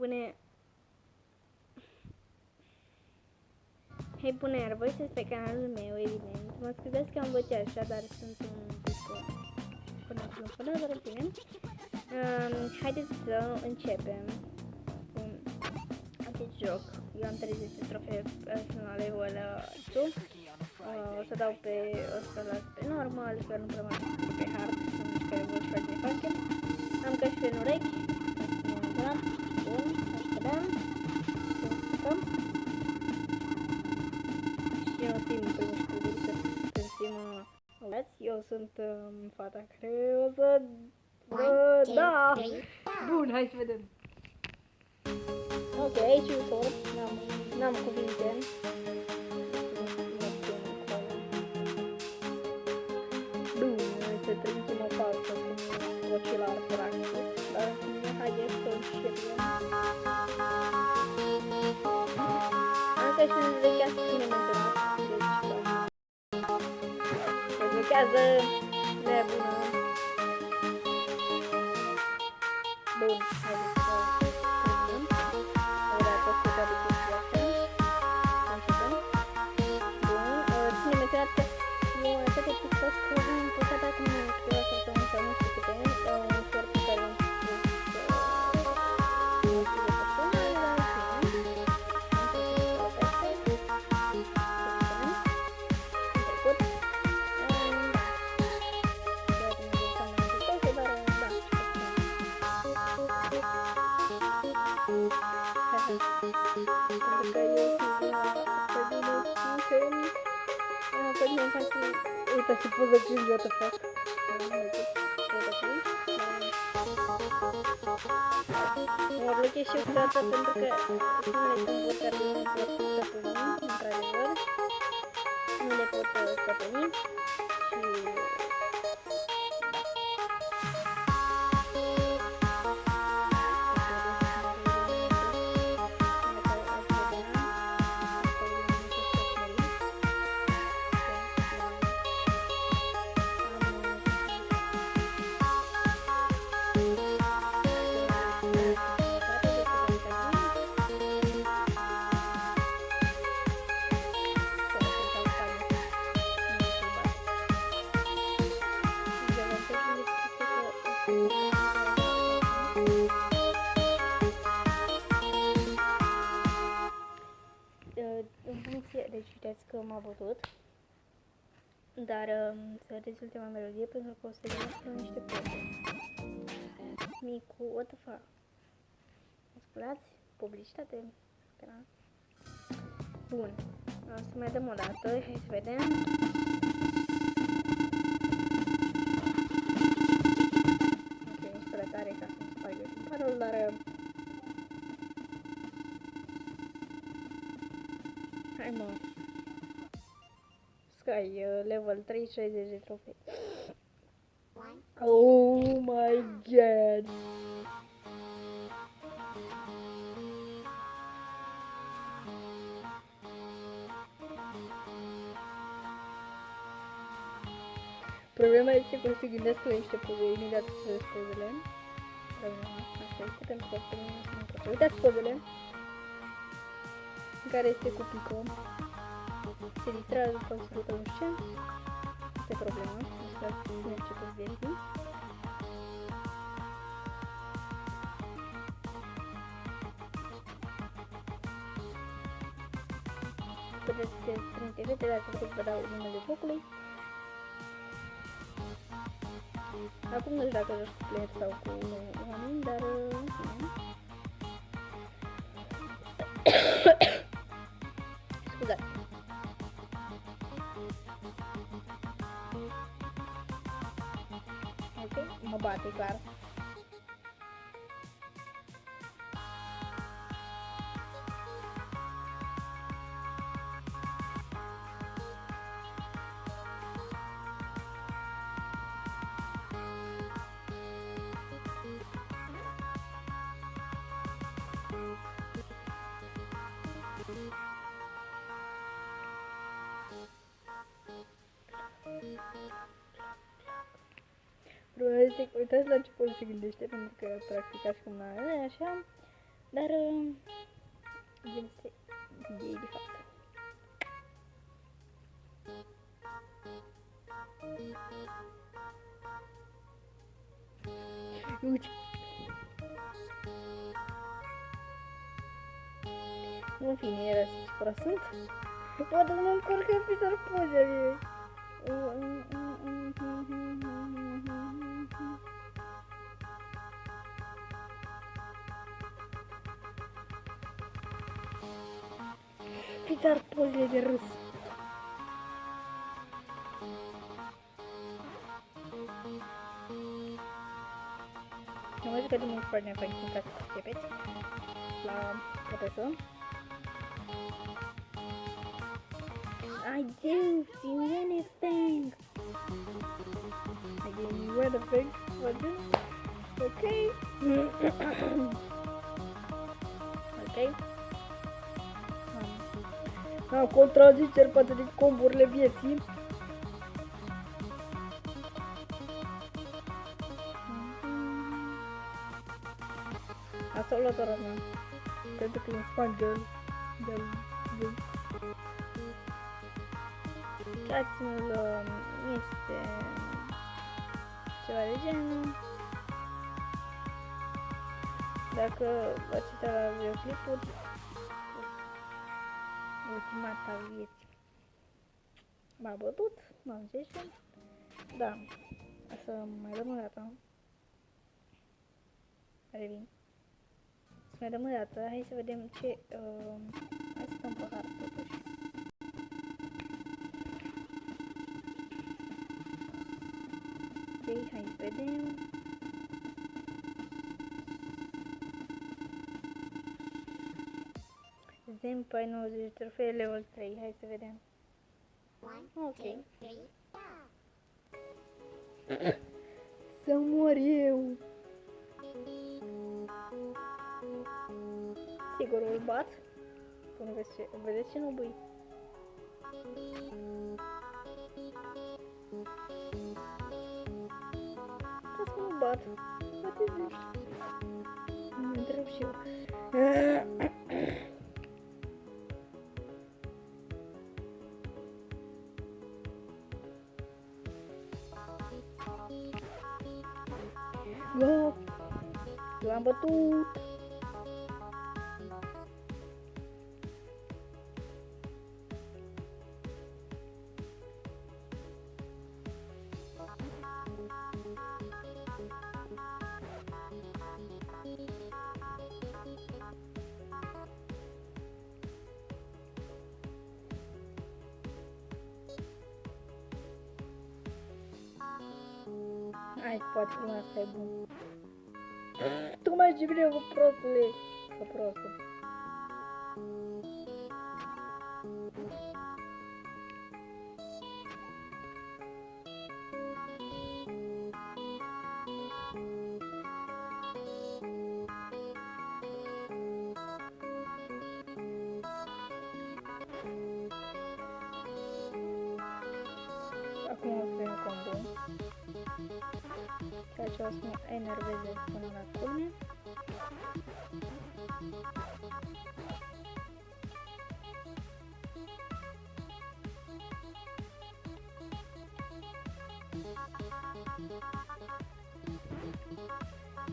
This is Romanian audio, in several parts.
Hei bună, iar voi sunteți pe canalul meu, evident. Mă scuzați că am voce așa, dar sunt un pic până dar în fine. Haideți să începem cu acest joc. Eu am 30 de trofee personale, voilà, tu. O să dau pe, o să las pe normal, că nu prea mai am pe hard, sunt care vor să ne facem. Am căști în urechi, bun, să vedem, să jucăm. Eu simt primul știu să simă. Eu sunt fata care o să... Da! Bun, hai să vedem. Ok, aici e ușor, n-am cuvinte. Bun, să trimitem o pauză cu ocilar practic, dar haideți să începem. Încă și nu vechează cine menționat, deci se blochează nebună. Bun, haideți să terminăm. Ora tot pe toate chestia asta. Să începem. Bun, cine menționat că eu atât de TikTok că am postat acum câteva săptămâni sau nu știu câte, un short pe care am uite și poză cringe, what the fuck. Mă blochez și eu câteodată pentru că nu le pot stăpâni, într-adevăr. Nu le pot stăpâni și... În funcție, deci uitați că m-a bătut, dar să vedeți ultima melodie pentru că o să vedem niște poze. Micu, what the fuck? Ascultați? Publicitate? Bun, o să mai dăm o dată, hai să vedem. Ok, nici prea tare ca să-mi spargă timpanul, dar... Hai mă. Sky, level 3, 60 de trofei. Oh my god! Problema este că se gândesc la niște poze, imediat să vezi pozele. Problema asta este pentru că pe mine nu se uitați pozele în care este cu Pico. Se distrează sau se ducă nu știu ce. Asta e problema, asta să ne începeți vieții. Puteți să trimite fete, dacă puteți vă dau numele focului. Acum nu știu dacă joc cu player sau cu oameni, dar scuzați. Ok, mă bate clar. Problema este că uitați la ce pot se gândește, pentru că practic așa cum n-are, așa. Dar este ei de fapt. Uite. În fine, era ce pura sunt. Poate mă încurcă Peter Puzzle. Peter Puzzle de râs. Am văzut că din mult foarte nefain cum să începeți la profesor. I didn't see anything. I didn't see anything. Okay. Okay. Am contraziceri față de comburile vieții. Asta o luat ora mea. Pentru că e un fan de Dați-mi-l, este ceva de genul. Dacă v-ați uitat la videoclipul, ultimata vieții m-a bătut, m-am zis. Da, o să mai dăm o dată. Revin. Să mai dăm o dată, hai să vedem ce... hai să dăm pe hartă totuși. Ok, hai să vedem. Zenpai 90 trofee level 3, hai să vedem. Ok. Să mor eu. Sigur îl bat. Până vedeți ce nu bui. Asta nu bat. What is this? Mă întreb și eu. Wow! L-am bătut! Hai, poate că asta e bun. Tu mai și bine, bă, prostule! Bă, prostul. Acum o să fie un combo. Ceea ce o să mă enerveze până la culme.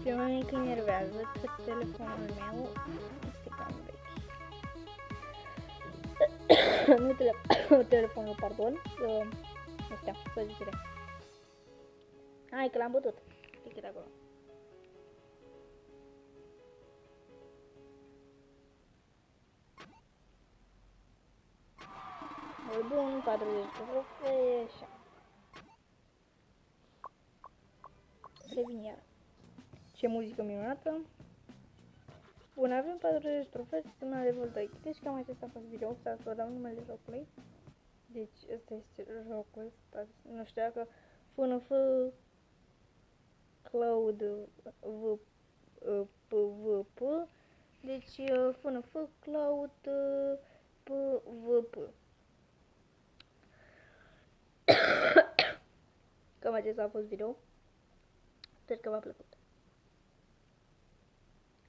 Ce mă mic enervează că telefonul meu este cam vechi. Nu telefonul, pardon. Astea, pozițiile. Hai că l-am bătut. Ticket acolo. E bun, 40 de trofee, așa. Revin iar. Ce muzică minunată. Bun, avem 40 de trofee, sistemul level 2. Deci cam acesta a fost video, să vă dau numele jocului. Deci ăsta este jocul, nu știu dacă FNF Cloud PvP. Deci FNF Cloud PvP. Cam acesta a fost video. Sper că v-a plăcut.